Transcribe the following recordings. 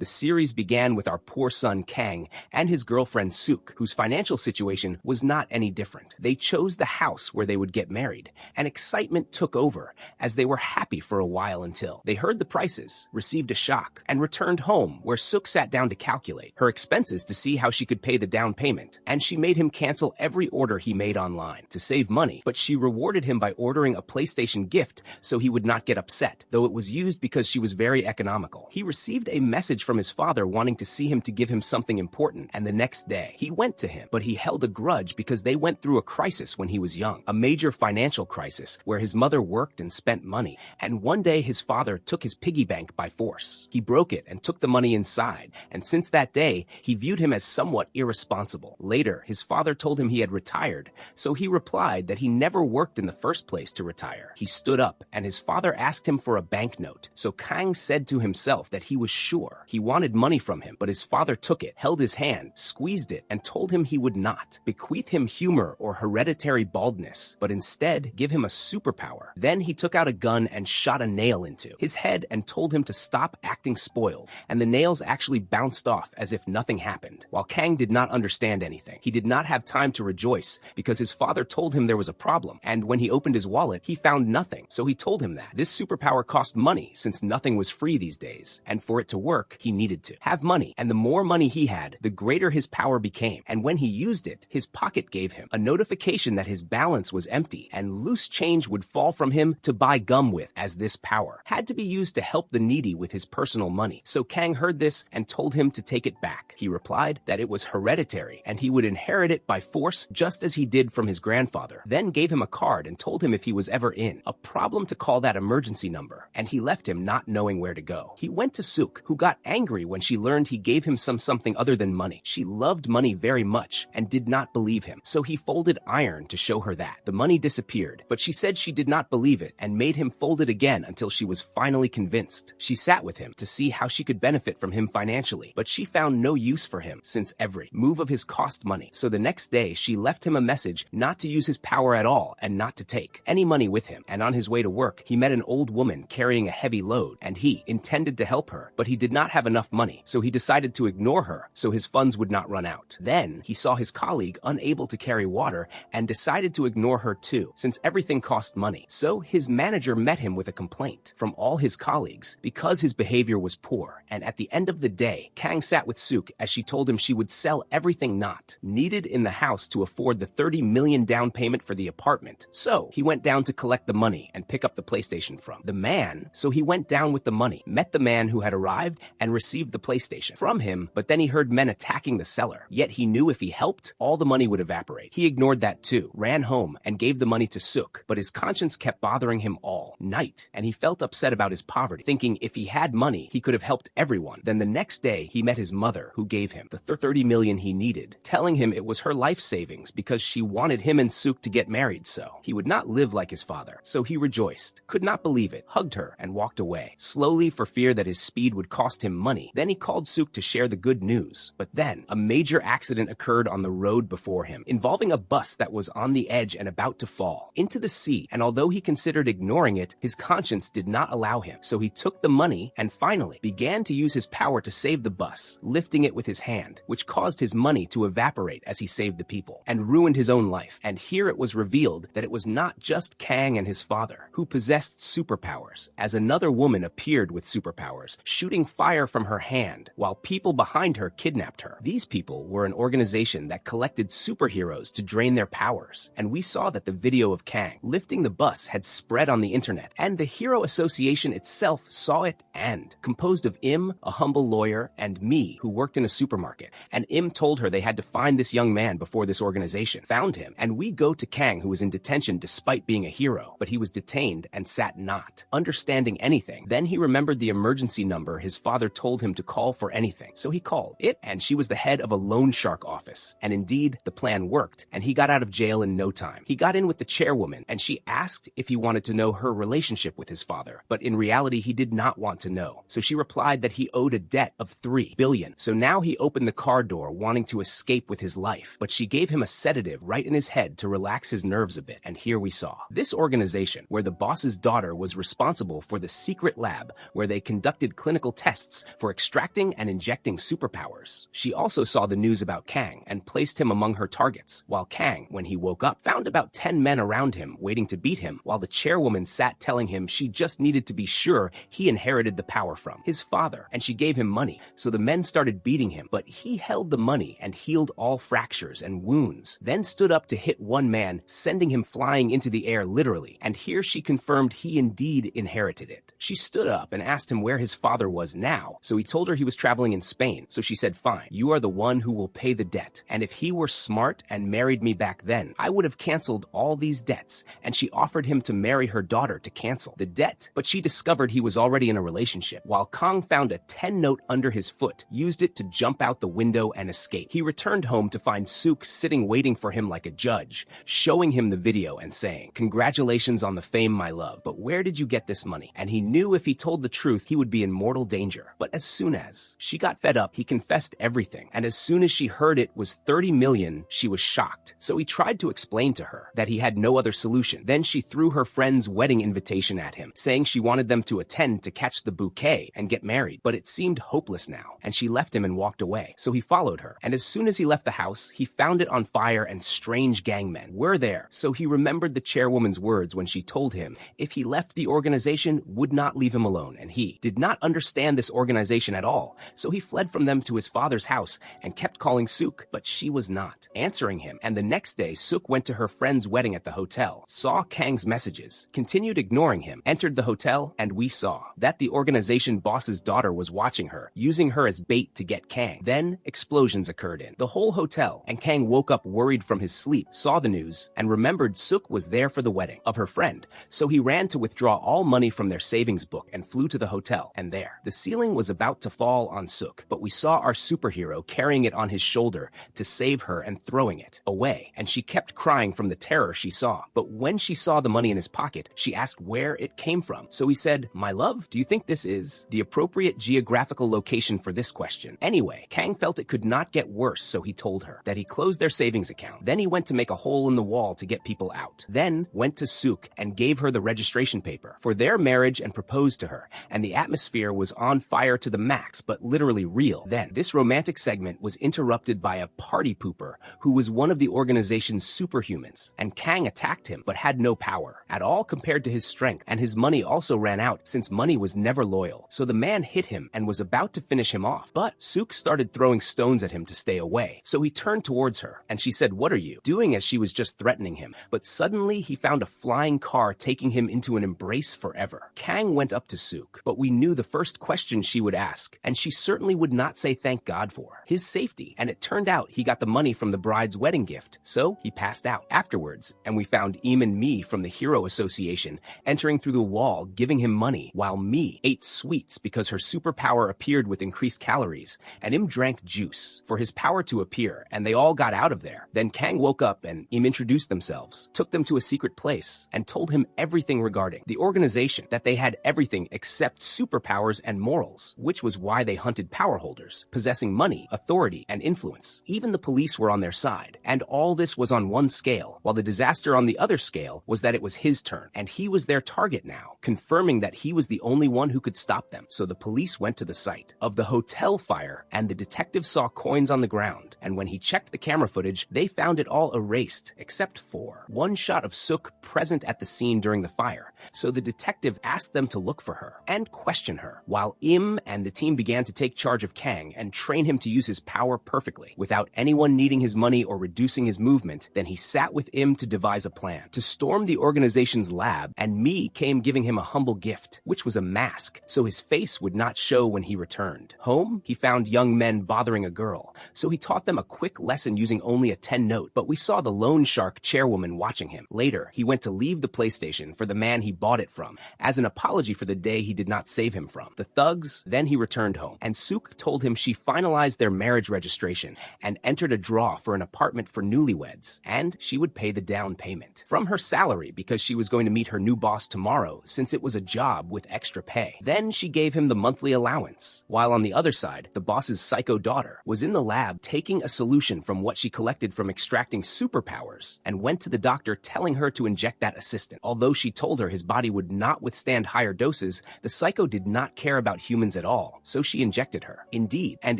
The series began with our poor son Kang and his girlfriend Suk, whose financial situation was not any different. They chose the house where they would get married, and excitement took over as they were happy for a while until they heard the prices, received a shock, and returned home where Suk sat down to calculate her expenses to see how she could pay the down payment, and she made him cancel every order he made online to save money, but she rewarded him by ordering a PlayStation gift so he would not get upset, though it was used because she was very economical. He received a message from his father wanting to see him to give him something important, and the next day he went to him, but he held a grudge because they went through a crisis when he was young, a major financial crisis where his mother worked and spent money, and one day his father took his piggy bank by force. He broke it and took the money inside, and since that day he viewed him as somewhat irresponsible. Later, his father told him he had retired, so he replied that he never worked in the first place to retire. He stood up, and his father asked him for a banknote, so Kang said to himself that he was sure he wanted money from him, but his father took it, held his hand, squeezed it, and told him he would not bequeath him humor or hereditary baldness, but instead give him a superpower. Then he took out a gun and shot a nail into his head and told him to stop acting spoiled, and the nails actually bounced off as if nothing happened. While Kang did not understand anything, he did not have time to rejoice because his father told him there was a problem, and when he opened his wallet, he found nothing, so he told him that this superpower cost money since nothing was free these days, and for it to work, he needed to have money, and the more money he had, the greater his power became, and when he used it, his pocket gave him a notification that his balance was empty, and loose change would fall from him to buy gum with, as this power had to be used to help the needy with his personal money. So Kang heard this and told him to take it back. He replied that it was hereditary, and he would inherit it by force just as he did from his grandfather, then gave him a card and told him if he was ever in a problem to call that emergency number, and he left him not knowing where to go. He went to Suk, who got angry when she learned he gave him something other than money. She loved money very much and did not believe him, so he folded iron to show her that. The money disappeared, but she said she did not believe it and made him fold it again until she was finally convinced. She sat with him to see how she could benefit from him financially, but she found no use for him since every move of his cost money. So the next day, she left him a message not to use his power at all and not to take any money with him. And on his way to work, he met an old woman carrying a heavy load, and he intended to help her, but he did not have enough money, so he decided to ignore her so his funds would not run out. Then he saw his colleague unable to carry water and decided to ignore her too, since everything cost money. So his manager met him with a complaint from all his colleagues because his behavior was poor, and at the end of the day, Kang sat with Suk as she told him she would sell everything not needed in the house to afford the 30 million down payment for the apartment. So he went down to collect the money and pick up the PlayStation from the man. So he went down with the money, met the man who had arrived, and received the PlayStation from him, but then he heard men attacking the seller. Yet he knew if he helped, all the money would evaporate. He ignored that too, ran home, and gave the money to Suk, but his conscience kept bothering him all night, and he felt upset about his poverty, thinking if he had money, he could have helped everyone. Then the next day, he met his mother, who gave him the 30 million he needed, telling him it was her life savings because she wanted him and Suk to get married so he would not live like his father. So he rejoiced, could not believe it, hugged her, and walked away, slowly for fear that his speed would cost him money. Then he called Suk to share the good news. But then, a major accident occurred on the road before him, involving a bus that was on the edge and about to fall into the sea, and although he considered ignoring it, his conscience did not allow him, so he took the money and finally began to use his power to save the bus, lifting it with his hand, which caused his money to evaporate as he saved the people, and ruined his own life. And here it was revealed that it was not just Kang and his father who possessed superpowers, as another woman appeared with superpowers, shooting fire from her hand, while people behind her kidnapped her. These people were an organization that collected superheroes to drain their powers, and we saw that the video of Kang lifting the bus had spread on the internet, and the Hero Association itself saw it, and composed of Im, a humble lawyer, and me, who worked in a supermarket. And Im told her they had to find this young man before this organization found him, and we go to Kang, who was in detention despite being a hero, but he was detained and sat not understanding anything. Then he remembered the emergency number his father told him to call for anything, so he called it, and she was the head of a loan shark office. And indeed, the plan worked, and he got out of jail in no time. He got in with the chairwoman, and she asked if he wanted to know her relationship with his father, but in reality he did not want to know. So she replied that he owed a debt of 3 billion. So now he opened the car door wanting to escape with his life, but she gave him a sedative right in his head to relax his nerves a bit, and here we saw this organization where the boss's daughter was responsible for the secret lab where they conducted clinical tests for extracting and injecting superpowers. She also saw the news about Kang and placed him among her targets, while Kang, when he woke up, found about 10 men around him waiting to beat him, while the chairwoman sat telling him she just needed to be sure he inherited the power from his father, and she gave him money. So the men started beating him, but he held the money and healed all fractures and wounds, then stood up to hit one man, sending him flying into the air literally, and here she confirmed he indeed inherited it. She stood up and asked him where his father was now, so he told her he was traveling in Spain. So she said, fine, you are the one who will pay the debt, and if he were smart and married me back then, I would have canceled all these debts, and she offered him to marry her daughter to cancel the debt, but she discovered he was already in a relationship, while Kang found a 10 note under his foot, used it to jump out the window and escape. He returned home to find Sook sitting waiting for him like a judge, showing him the video and saying, congratulations on the fame, my love, but where did you get this money? And he knew if he told the truth, he would be in mortal danger. But as soon as she got fed up, he confessed everything, and as soon as she heard it was 30 million, she was shocked. So he tried to explain to her that he had no other solution. Then she threw her friend's wedding invitation at him, saying she wanted them to attend to catch the bouquet and get married, but it seemed hopeless now, and she left him and walked away. So he followed her, and as soon as he left the house, he found it on fire and strange gangmen were there. So he remembered the chairwoman's words when she told him if he left the organization, would not leave him alone, and he did not understand this organization at all. So he fled from them to his father's house and kept calling Sook, but she was not answering him. And the next day, Sook went to her friend's wedding at the hotel, saw Kang's messages, continued ignoring him, entered the hotel, and we saw that the organization boss's daughter was watching her, using her as bait to get Kang. Then explosions occurred in the whole hotel, and Kang woke up worried from his sleep, saw the news, and remembered Sook was there for the wedding of her friend. So he ran to withdraw all money from their savings book and flew to the hotel, and there, the ceiling was about to fall on Sook, but we saw our superhero carrying it on his shoulder to save her and throwing it away, and she kept crying from the terror she saw. But when she saw the money in his pocket, she asked where it came from. So he said, my love, do you think this is the appropriate geographical location for this question? Anyway, Kang felt it could not get worse, so he told her that he closed their savings account. Then he went to make a hole in the wall to get people out. Then went to Sook and gave her the registration paper for their marriage and proposed to her, and the atmosphere was on fire to the max, but literally real. Then this romantic segment was interrupted by a party pooper who was one of the organization's superhumans, and Kang attacked him but had no power at all compared to his strength, and his money also ran out since money was never loyal. So the man hit him and was about to finish him off, but Sook started throwing stones at him to stay away. So he turned towards her and she said, what are you doing, as she was just threatening him. But suddenly he found a flying car taking him into an embrace forever. Kang went up to Sook, but we knew the first question she would ask, and she certainly would not say thank God for his safety, and it turned out he got the money from the bride's wedding gift. So he passed out afterwards, and we found and Me from the Hero Association entering through the wall, giving him money, while Me ate sweets because her superpower appeared with increased calories, and drank juice for his power to appear, and they all got out of there. Then Kang woke up and introduced themselves, took them to a secret place, and told him everything regarding the organization, that they had everything except superpowers and morals, which was why they hunted power holders, possessing money, authority, and influence. Even the police were on their side, and all this was on one scale, while the disaster on the other scale was that it was his turn, and he was their target now, confirming that he was the only one who could stop them. So the police went to the site of the hotel fire, and the detective saw coins on the ground, and when he checked the camera footage, they found it all erased, except for one shot of Sook present at the scene during the fire. So the detective asked them to look for her and question her, while and the team began to take charge of Kang and train him to use his power perfectly, without anyone needing his money or reducing his movement. Then he sat with to devise a plan to storm the organization's lab, and Me came giving him a humble gift, which was a mask, so his face would not show when he returned. Home, he found young men bothering a girl, so he taught them a quick lesson using only a 10 note, but we saw the loan shark chairwoman watching him. Later, he went to leave the PlayStation for the man he bought it from, as an apology for the day he did not save him from the thugs. Then he returned home, and Sook told him she finalized their marriage registration and entered a draw for an apartment for newlyweds, and she would pay the down payment from her salary because she was going to meet her new boss tomorrow, since it was a job with extra pay. Then she gave him the monthly allowance, while on the other side, the boss's psycho daughter was in the lab taking a solution from what she collected from extracting superpowers, and went to the doctor telling her to inject that assistant. Although she told her his body would not withstand higher doses, the psycho did not care about human weapons at all, so she injected her. Indeed, and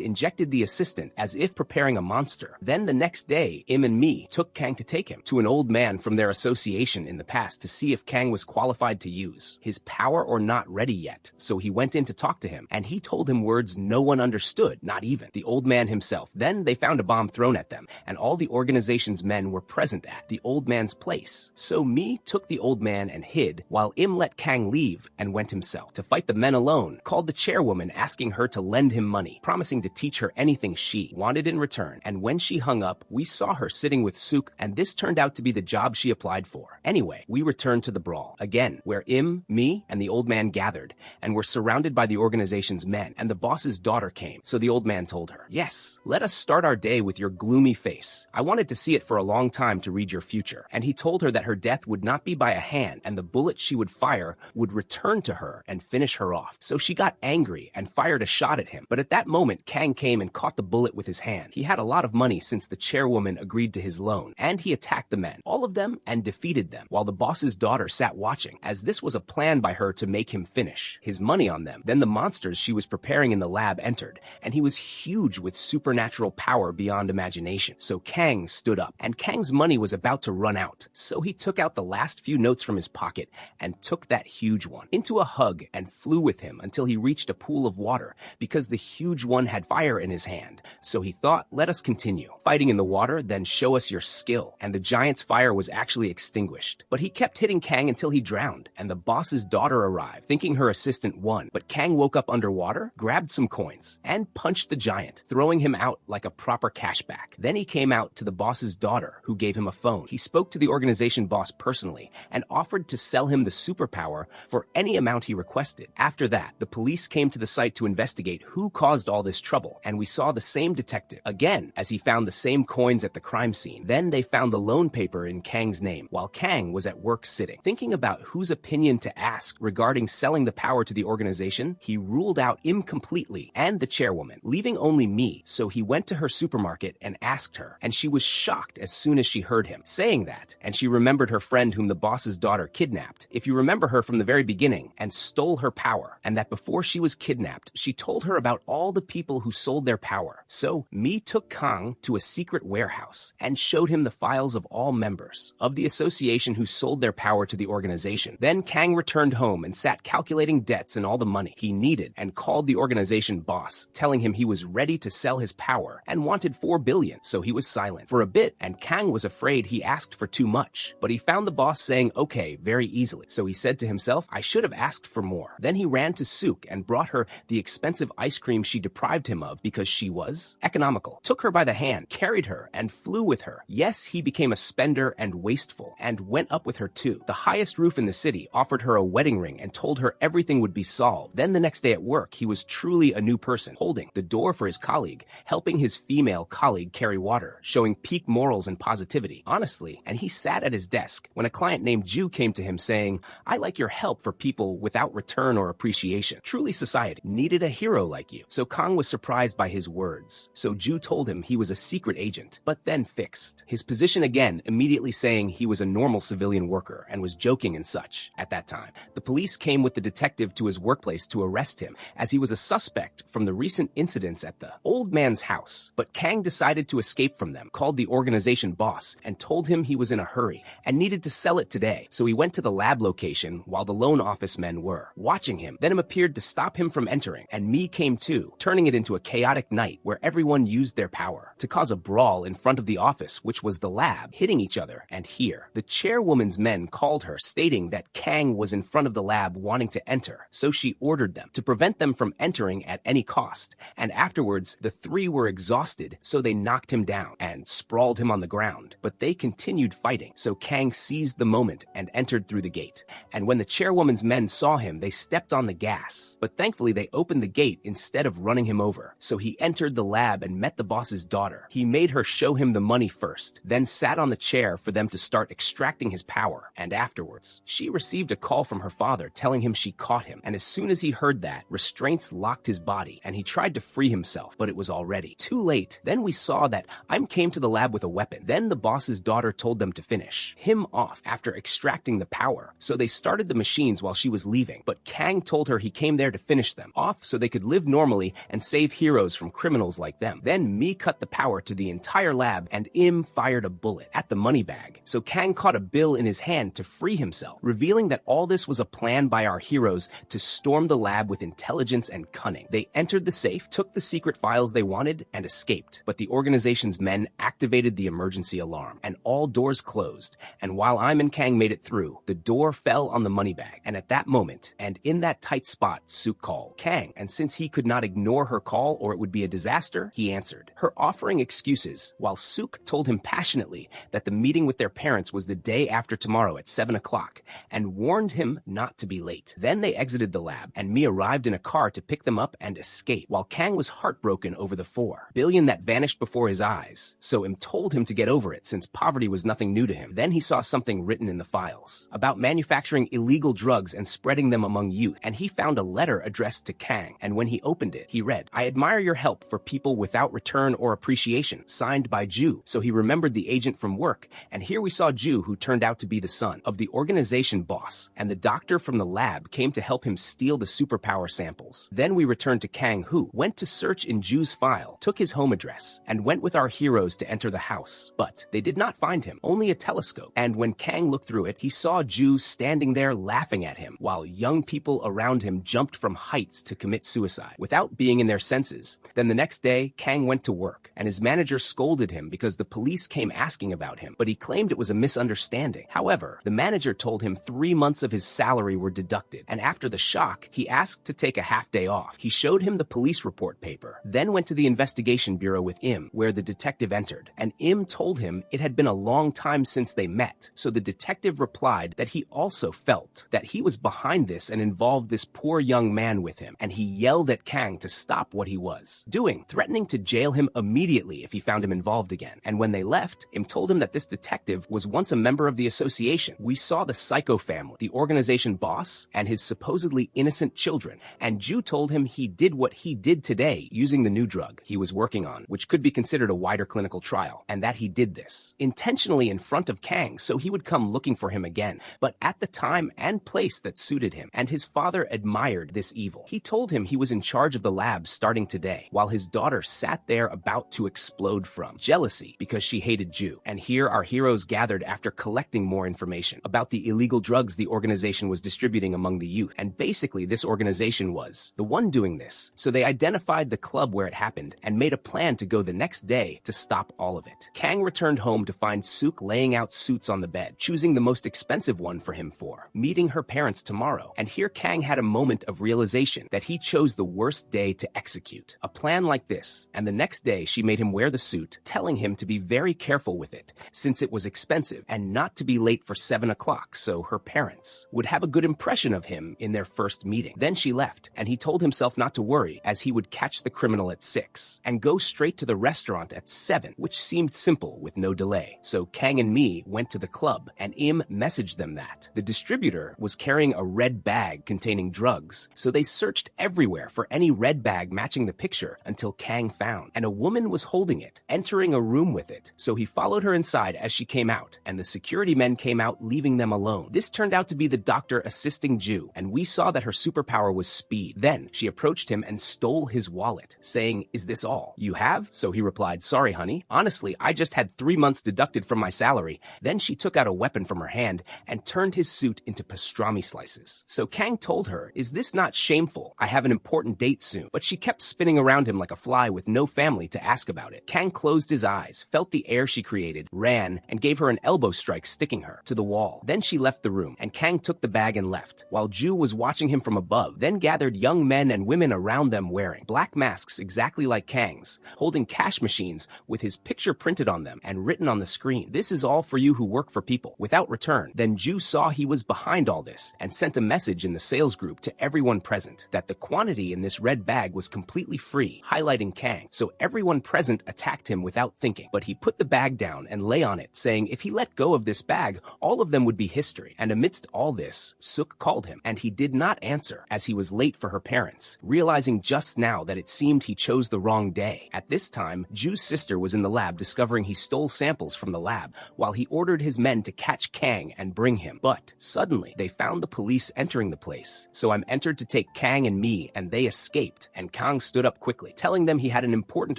injected the assistant as if preparing a monster. Then the next day, Im and me took Kang to take him to an old man from their association in the past to see if Kang was qualified to use his power or not ready yet. So he went in to talk to him, and he told him words no one understood, not even the old man himself. Then they found a bomb thrown at them, and all the organization's men were present at the old man's place. So me took the old man and hid, while Im let Kang leave and went himself to fight the men alone, called the chairwoman asking her to lend him money, promising to teach her anything she wanted in return. And when she hung up, we saw her sitting with Suk, and this turned out to be the job she applied for. Anyway, we returned to the brawl again, where Im, me, and the old man gathered, and were surrounded by the organization's men, and the boss's daughter came. So the old man told her, "Yes, let us start our day with your gloomy face. I wanted to see it for a long time to read your future." And he told her that her death would not be by a hand, and the bullet she would fire would return to her and finish her off. So she got angry and fired a shot at him. But at that moment, Kang came and caught the bullet with his hand. He had a lot of money since the chairwoman agreed to his loan, and he attacked the men, all of them, and defeated them, while the boss's daughter sat watching, as this was a plan by her to make him finish his money on them. Then the monsters she was preparing in the lab entered, and he was huge with supernatural power beyond imagination. So Kang stood up, and Kang's money was about to run out. So he took out the last few notes from his pocket and took that huge one into a hug and flew with him until he reached a pool of water, because the huge one had fire in his hand. So he thought, let us continue fighting in the water, then show us your skill. And the giant's fire was actually extinguished. But he kept hitting Kang until he drowned, and the boss's daughter arrived, thinking her assistant won. But Kang woke up underwater, grabbed some coins, and punched the giant, throwing him out like a proper cashback. Then he came out to the boss's daughter, who gave him a phone. He spoke to the organization boss personally and offered to sell him the superpower for any amount he requested. After that, the police came to the site to investigate who caused all this trouble, and we saw the same detective again as he found the same coins at the crime scene. Then they found the loan paper in Kang's name, while Kang was at work sitting. Thinking about whose opinion to ask regarding selling the power to the organization, he ruled out Im completely and the chairwoman, leaving only me. So he went to her supermarket and asked her, and she was shocked as soon as she heard him saying that, and she remembered her friend whom the boss's daughter kidnapped, if you remember her from the very beginning, and stole her power, and that before she was kidnapped, she told her about all the people who sold their power. So me took Kang to a secret warehouse and showed him the files of all members of the association who sold their power to the organization. Then Kang returned home and sat calculating debts and all the money he needed, and called the organization boss, telling him he was ready to sell his power and wanted 4 billion. So he was silent for a bit, and Kang was afraid he asked for too much. But he found the boss saying okay very easily. So he said to himself, I should have asked for more. Then he ran to Suk and brought her the expensive ice cream she deprived him of because she was economical, took her by the hand, carried her, and flew with her. Yes, he became a spender and wasteful, and went up with her too. The highest roof in the city offered her a wedding ring and told her everything would be solved. Then the next day at work, he was truly a new person, holding the door for his colleague, helping his female colleague carry water, showing peak morals and positivity, honestly. And he sat at his desk when a client named Ju came to him saying, I like your help for people without return or appreciation. Truly society needed a hero like you. So Kang was surprised by his words. So Ju told him he was a secret agent, but then fixed his position again, immediately saying he was a normal civilian worker and was joking and such. At that time, the police came with the detective to his workplace to arrest him, as he was a suspect from the recent incidents at the old man's house. But Kang decided to escape from them, called the organization boss, and told him he was in a hurry and needed to sell it today. So he went to the lab location while the loan office men were watching him. Then Im appeared to stop him from entering, and me came too, turning it into a chaotic night where everyone used their power to cause a brawl in front of the office, which was the lab, hitting each other. And here, the chairwoman's men called her, stating that Kang was in front of the lab wanting to enter. So she ordered them to prevent them from entering at any cost. And afterwards, the three were exhausted, so they knocked him down and sprawled him on the ground. But they continued fighting, so Kang seized the moment and entered through the gate. And when the chairwoman's men saw him, they stepped on the gas. But thankfully, they opened the gate instead of running him over. So he entered the lab and met the boss's daughter. He made her show him the money first, then sat on the chair for them to start extracting his power. And afterwards, she received a call from her father telling him she caught him. And as soon as he heard that, restraints locked his body, and he tried to free himself, but it was already too late. Then we saw that Im came to the lab with a weapon. Then the boss's daughter told them to finish him off after extracting the power. So they started the machines while she was leaving, but Kang told her he came there to finish finish them off so they could live normally and save heroes from criminals like them. Then me cut the power to the entire lab and fired a bullet at the money bag. So Kang caught a bill in his hand to free himself, revealing that all this was a plan by our heroes to storm the lab with intelligence and cunning. They entered the safe, took the secret files they wanted, and escaped. But the organization's men activated the emergency alarm, and all doors closed. And while I and Kang made it through, the door fell on the money bag. And at that moment, and in that tight spot, Suk called Kang. And since he could not ignore her call or it would be a disaster, he answered, her offering excuses, while Suk told him passionately that the meeting with their parents was the day after tomorrow at 7 o'clock, and warned him not to be late. Then they exited the lab, and me arrived in a car to pick them up and escape, while Kang was heartbroken over the $4 billion that vanished before his eyes. So Im told him to get over it since poverty was nothing new to him. Then he saw something written in the files about manufacturing illegal drugs and spreading them among youth, and he found a letter addressed to Kang, and when he opened it, he read, I admire your help for people without return or appreciation, signed by Ju. So he remembered the agent from work, and here we saw Ju, who turned out to be the son of the organization boss, and the doctor from the lab came to help him steal the superpower samples. Then we returned to Kang, who went to search in Ju's file, took his home address, and went with our heroes to enter the house. But they did not find him, only a telescope. And when Kang looked through it, he saw Ju standing there laughing at him, while young people around him jumped from heights to commit suicide without being in their senses. Then the next day, Kang went to work, and his manager scolded him because the police came asking about him, but he claimed it was a misunderstanding. However, the manager told him 3 months of his salary were deducted, and after the shock, he asked to take a half day off. He showed him the police report paper, then went to the investigation bureau with Im, where the detective entered, and Im told him it had been a long time since they met. So the detective replied that he also felt that he was behind this and involved this poor young man with him, and he yelled at Kang to stop what he was doing, threatening to jail him immediately if he found him involved again. And when they left, Im told him that this detective was once a member of the association. We saw the Psycho family, the organization boss, and his supposedly innocent children, and Ju told him he did what he did today using the new drug he was working on, which could be considered a wider clinical trial, and that he did this intentionally in front of Kang so he would come looking for him again, but at the time and place that suited him, and his father admired this evil. He told him he was in charge of the lab starting today, while his daughter sat there about to explode from jealousy because she hated Ju. And here our heroes gathered after collecting more information about the illegal drugs the organization was distributing among the youth, and basically this organization was the one doing this. So they identified the club where it happened and made a plan to go the next day to stop all of it. Kang returned home to find Suk laying out suits on the bed, choosing the most expensive one for him for meeting her parents tomorrow. And here Kang had a moment of realization that he chose the worst day to execute a plan like this, and the next day she made him wear the suit, telling him to be very careful with it since it was expensive and not to be late for 7 o'clock so her parents would have a good impression of him in their first meeting. Then she left, and he told himself not to worry as he would catch the criminal at 6 and go straight to the restaurant at 7, which seemed simple with no delay. So Kang and me went to the club, and Im messaged them that the distributor was carrying a red bag containing drugs, so they searched everywhere for any red bag matching the picture until Kang found, and a woman was holding it, entering a room with it. So he followed her inside as she came out, and the security men came out, leaving them alone. This turned out to be the doctor assisting Ju, and we saw that her superpower was speed. Then she approached him and stole his wallet, saying, "Is this all you have?" So he replied, "Sorry, honey. Honestly, I just had 3 months deducted from my salary." Then she took out a weapon from her hand and turned his suit into pastrami slices. So Kang told her, "Is this not shameful? I have an important date soon." But she kept spinning around him like a fly with no family to ask about it. Kang closed his eyes, felt the air she created, ran, and gave her an elbow strike, sticking her to the wall. Then she left the room, and Kang took the bag and left, while Ju was watching him from above, then gathered young men and women around them wearing black masks exactly like Kang's, holding cash machines with his picture printed on them and written on the screen, "This is all for you who work for people, without return." Then Ju saw he was behind all this and sent a message in the sales group to everyone present that the quantity in this red bag was completely free, highlighting Kang. So everyone present attacked him without thinking, but he put the bag down and lay on it, saying if he let go of this bag, all of them would be history. And amidst all this, Suk called him, and he did not answer as he was late for her parents, realizing just now that it seemed he chose the wrong day. At this time, Ju's sister was in the lab discovering he stole samples from the lab while he ordered his men to catch Kang and bring him. But suddenly, they found the police entering the place. So I'm entered to take Kang and me, and they escaped, and Kang stood up quickly, telling them he had an important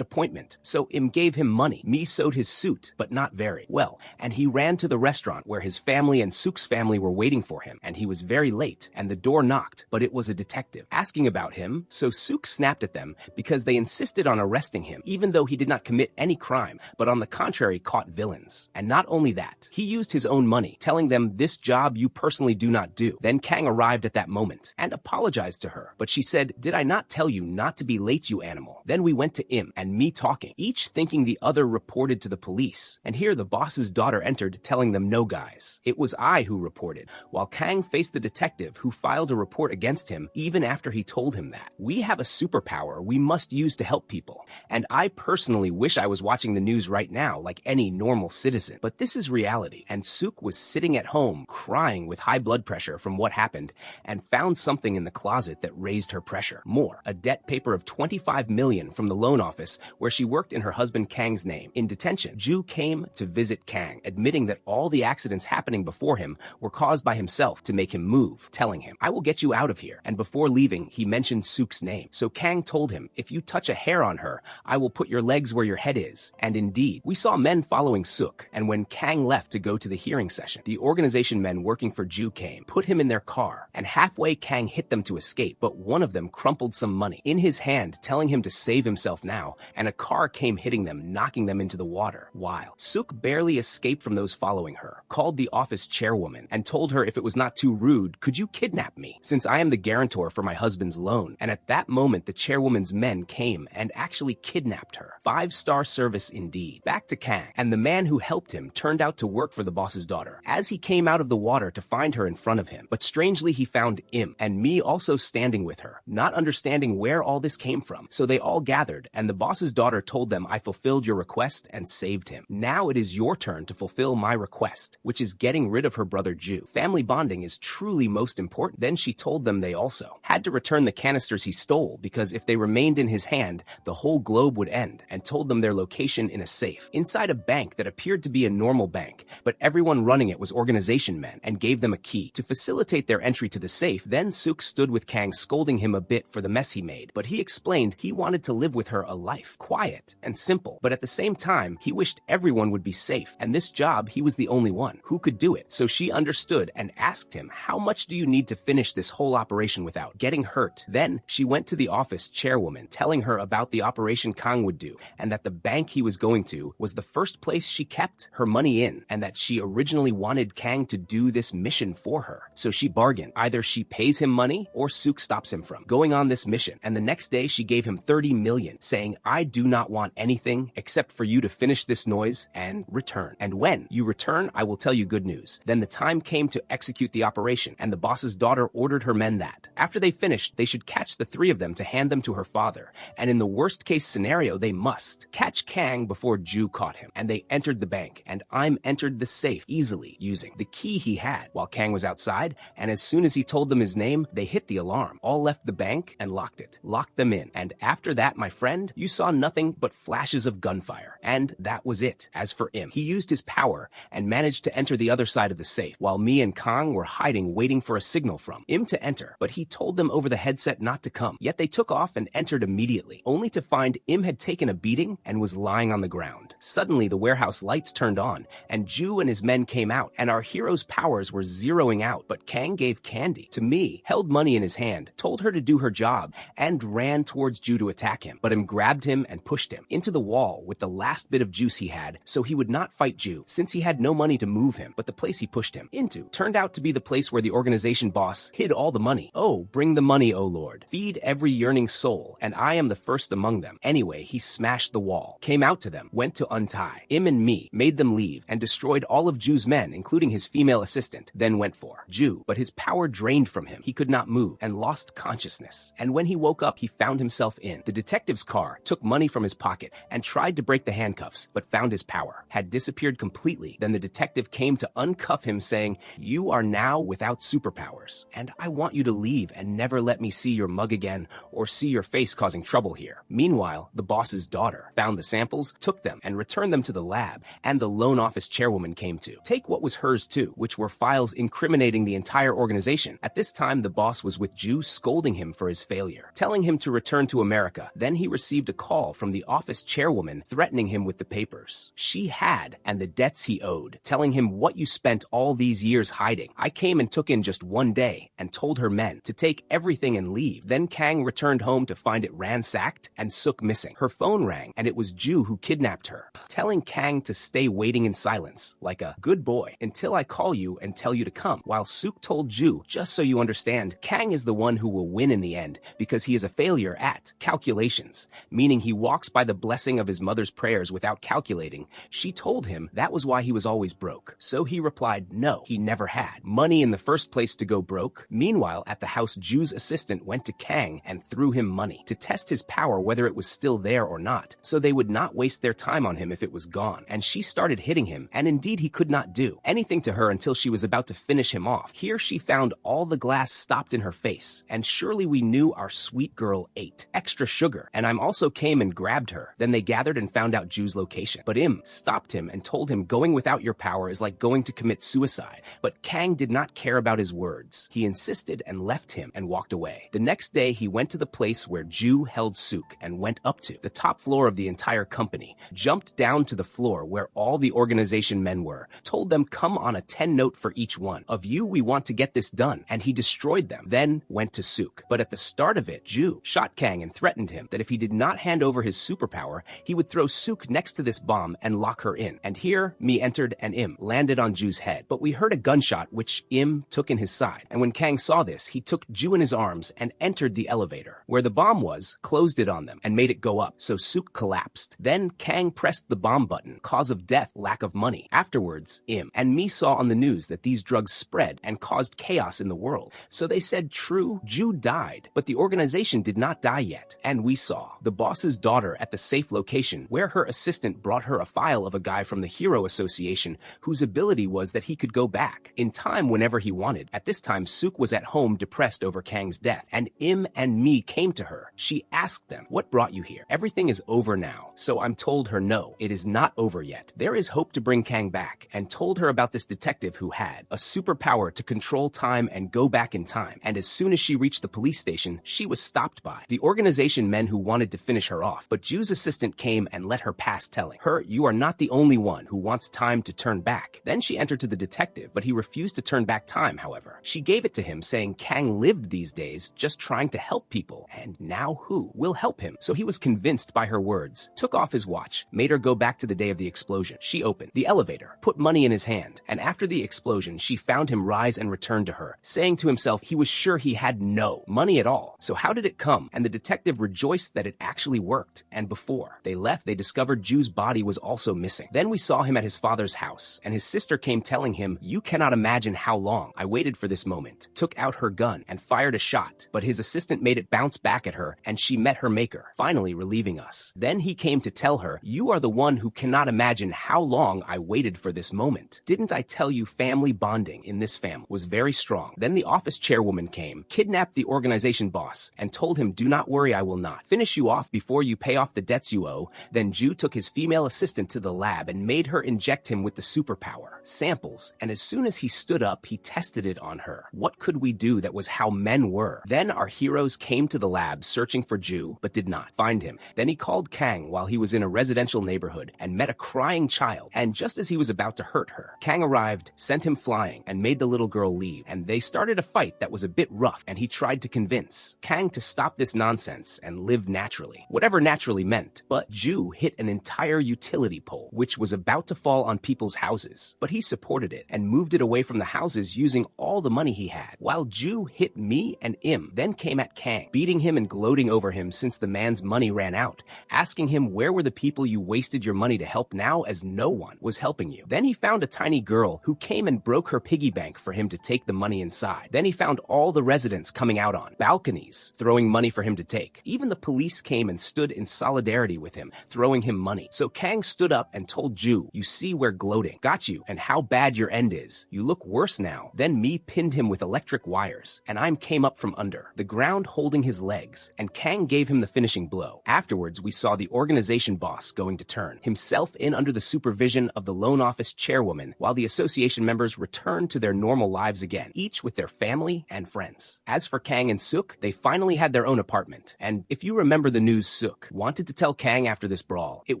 appointment, so Im gave him money. Mi sewed his suit, but not very well, and he ran to the restaurant where his family and Suk's family were waiting for him, and he was very late, and the door knocked, but it was a detective, asking about him, so Suk snapped at them because they insisted on arresting him, even though he did not commit any crime, but on the contrary caught villains. And not only that, he used his own money, telling them this job you personally do not do. Then Kang arrived at that moment and apologized to her, but she said, "Did I not tell you not to be late, you animal?" Then we went to Im and me talking, each thinking the other reported to the police. And here the boss's daughter entered, telling them, "No guys, it was I who reported," while Kang faced the detective who filed a report against him even after he told him that. We have a superpower we must use to help people, and I personally wish I was watching the news right now like any normal citizen, but this is reality. And Suk was sitting at home crying with high blood pressure from what happened and found something in the closet that raised her pressure. More, a debt paper of 25 million from the loan office where she worked in her husband Kang's name. In detention, Ju came to visit Kang, admitting that all the accidents happening before him were caused by himself to make him move, telling him, "I will get you out of here." And before leaving, he mentioned Suk's name. So Kang told him, "If you touch a hair on her, I will put your legs where your head is." And indeed, we saw men following Suk, and when Kang left to go to the hearing session, the organization men working for Ju came, put him in their car, and halfway Kang hit them to escape, but one of them crumpled some money in his hand, telling him to save himself now, and a car came hitting them, knocking them into the water. While Suk barely escaped from those following her, called the office chairwoman, and told her if it was not too rude, "Could you kidnap me, since I am the guarantor for my husband's loan?" And at that moment, the chairwoman's men came and actually kidnapped her. 5-star service indeed. Back to Kang, and the man who helped him turned out to work for the boss's daughter, as he came out of the water to find her in front of him. But strangely, he found Im, and me also standing with her, not understanding where all this came from. So they all gathered, and the boss's daughter told them, "I fulfilled your request and saved him. Now it is your turn to fulfill my request, which is getting rid of her brother Ju. Family bonding is truly most important." Then she told them they also had to return the canisters he stole, because if they remained in his hand, the whole globe would end, and told them their location in a safe inside a bank that appeared to be a normal bank, but everyone running it was organization men, and gave them a key to facilitate their entry to the safe. Then Suk stood with Kang, scolding him a bit for the mess he made, but he explained he wanted to live with her a life, quiet and simple, but at the same time, he wished everyone would be safe, and this job he was the only one who could do it. So she understood and asked him, "How much do you need to finish this whole operation without getting hurt?" Then she went to the office chairwoman, telling her about the operation Kang would do, and that the bank he was going to was the first place she kept her money in, and that she originally wanted Kang to do this mission for her. So she bargained. Either she pays him money or Suk stops him from going on this mission. And the next day she gave him 30 million, saying, "I do not want anything except for you to finish this noise and return. And when you return, I will tell you good news." Then the time came to execute the operation, and the boss's daughter ordered her men that, after they finished, they should catch the 3 of them to hand them to her father. And in the worst case scenario, they must catch Kang before Ju caught him. And they entered the bank, and Im entered the safe easily using the key he had while Kang was outside, and as soon as he told them his name, they hit the alarm, all left the bank and locked them in. And after that, my friend, you saw nothing but flashes of gunfire. And that was it. As for Im, he used his power and managed to enter the other side of the safe, while me and Kang were hiding, waiting for a signal from Im to enter, but he told them over the headset not to come. Yet they took off and entered immediately, only to find Im had taken a beating and was lying on the ground. Suddenly, the warehouse lights turned on, and Ju and his men came out, and our hero's powers were zeroing out, but Kang gave candy to me, held money in his hand, told her to do her job, and ran towards Ju to attack him, but Im grabbed him and pushed him into the wall with the last bit of juice he had, so he would not fight Ju, since he had no money to move him. But the place he pushed him into turned out to be the place where the organization boss hid all the money. "Oh, bring the money, O Lord. Feed every yearning soul, and I am the first among them." Anyway, he smashed the wall, came out to them, went to untie Im and me, made them leave, and destroyed all of Ju's men, including his female assistant, then went for Ju, but his power drained from him. He could not move and lost consciousness. And when he woke up, he found himself in the detective's car, took money from his pocket, and tried to break the handcuffs, but found his power had disappeared completely. Then the detective came to uncuff him, saying, "You are now without superpowers, and I want you to leave and never let me see your mug again or see your face causing trouble here." Meanwhile, the boss's daughter found the samples, took them, and returned them to the lab, and the loan office chairwoman came to take what was hers too, which were files incriminating the entire organization. At this time, the boss was with Ju Ju scolding him for his failure, telling him to return to America. Then he received a call from the office chairwoman threatening him with the papers she had and the debts he owed, telling him, "What you spent all these years hiding. I came and took in just one day," and told her men to take everything and leave. Then Kang returned home to find it ransacked and Sook missing. Her phone rang and it was Ju who kidnapped her, telling Kang to stay waiting in silence like a good boy until I call you and tell you to come, while Sook told Ju, "Just so you understand, Kang is the one who will win in the end because he is a failure at calculations," meaning he walks by the blessing of his mother's prayers without calculating. She told him that was why he was always broke. So he replied no, he never had money in the first place to go broke. Meanwhile, at the house, Ju's assistant went to Kang and threw him money to test his power, whether it was still there or not, so they would not waste their time on him if it was gone. And she started hitting him, and indeed he could not do anything to her until she was about to finish him off. Here she found all the glass stopped in her face, and surely we knew our sweet girl ate extra sugar, and I'm also came and grabbed her. Then they gathered and found out Ju's location, but Im stopped him and told him going without your power is like going to commit suicide. But Kang did not care about his words. He insisted and left him and walked away. The next day he went to the place where Ju held Sook and went up to the top floor of the entire company, jumped down to the floor where all the organization men were, told them come on a 10 note for each one of you, we want to get this done, and he destroyed them, then went to Sook. But at the start of it, Ju shot Kang and threatened him that if he did not hand over his superpower, he would throw Sook next to this bomb and lock her in. And here, me entered and Im landed on Ju's head. But we heard a gunshot which Im took in his side, and when Kang saw this, he took Ju in his arms and entered the elevator. Where the bomb was, closed it on them and made it go up, so Sook collapsed. Then Kang pressed the bomb button, cause of death, lack of money. Afterwards, Im and me saw on the news that these drugs spread and caused chaos in the world. So they said true, Ju died, but the organization did not die yet. And we saw the boss's daughter at the safe location where her assistant brought her a file of a guy from the Hero Association whose ability was that he could go back in time whenever he wanted. At this time, Sook was at home depressed over Kang's death, and Im and me came to her. She asked them, "What brought you here? Everything is over now." So I'm told her no, it is not over yet. There is hope to bring Kang back, and told her about this detective who had a superpower to control time and go back in time. And as soon as she reached the police station, she was stopped by the organization men who wanted to finish her off. But Ju's assistant came and let her pass, telling her, "You are not the only one who wants time to turn back." Then she entered to the detective, but he refused to turn back time, however. She gave it to him, saying Kang lived these days just trying to help people, and now who will help him? So he was convinced by her words, took off his watch, made her go back to the day of the explosion. She opened the elevator, put money in his hand, and after the explosion, she found him rise and return to her, saying to himself he was sure he had no money at all. So how did it come? And the detective rejoiced that it actually worked. And before they left, they discovered Ju's body was also missing. Then we saw him at his father's house, and his sister came telling him, "You cannot imagine how long I waited for this moment," took out her gun and fired a shot, but his assistant made it bounce back at her, and she met her maker, finally relieving us. Then he came to tell her, "You are the one who cannot imagine how long I waited for this moment. Didn't I tell you family bonding in this family was very strong?" Then the office chairwoman came, kidnapped the organization boss, and told him, "Do not worry, I will not finish you off before you pay off the debts you owe." Then Ju took his female assistant to the lab and made her inject him with the superpower samples, and as soon as he stood up, he tested it on her. What could we do? That was how men were. Then our heroes came to the lab searching for Ju, but did not find him. Then he called Kang while he was in a residential neighborhood and met a crying child, and just as he was about to hurt her, Kang arrived, sent him flying, and made the little girl leave, and they started a fight that was a bit rough, and he tried to convince Kang to stop this nonsense and live naturally, whatever naturally meant. But Ju hit an entire utility pole, which was about to fall on people's houses, but he supported it and moved it away from the houses using all the money he had, while Ju hit me and Im, then came at Kang, beating him and gloating over him since the man's money ran out, asking him where were the people you wasted your money to help now, as no one was helping you. Then he found a tiny girl who came and broke her piggy bank for him to take the money inside. Then he found all the residents coming out on balconies, throwing money for him to take. Even the police came and stood in solidarity with him, throwing him money. So Kang stood up and told Ju, "You see, we're gloating. Got you, and how bad your end is. You look worse now." Then me pinned him with electric wires, and I came up from under the ground holding his legs, and Kang gave him the finishing blow. Afterwards, we saw the organization boss going to turn himself in under the supervision of the loan office chairwoman, while the association members returned to their normal lives again, each with their family and friends. house. As for Kang and Suk, they finally had their own apartment. And if you remember the news Suk wanted to tell Kang after this brawl, it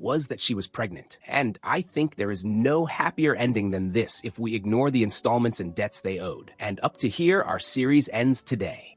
was that she was pregnant. And I think there is no happier ending than this if we ignore the installments and debts they owed. And up to here, our series ends today.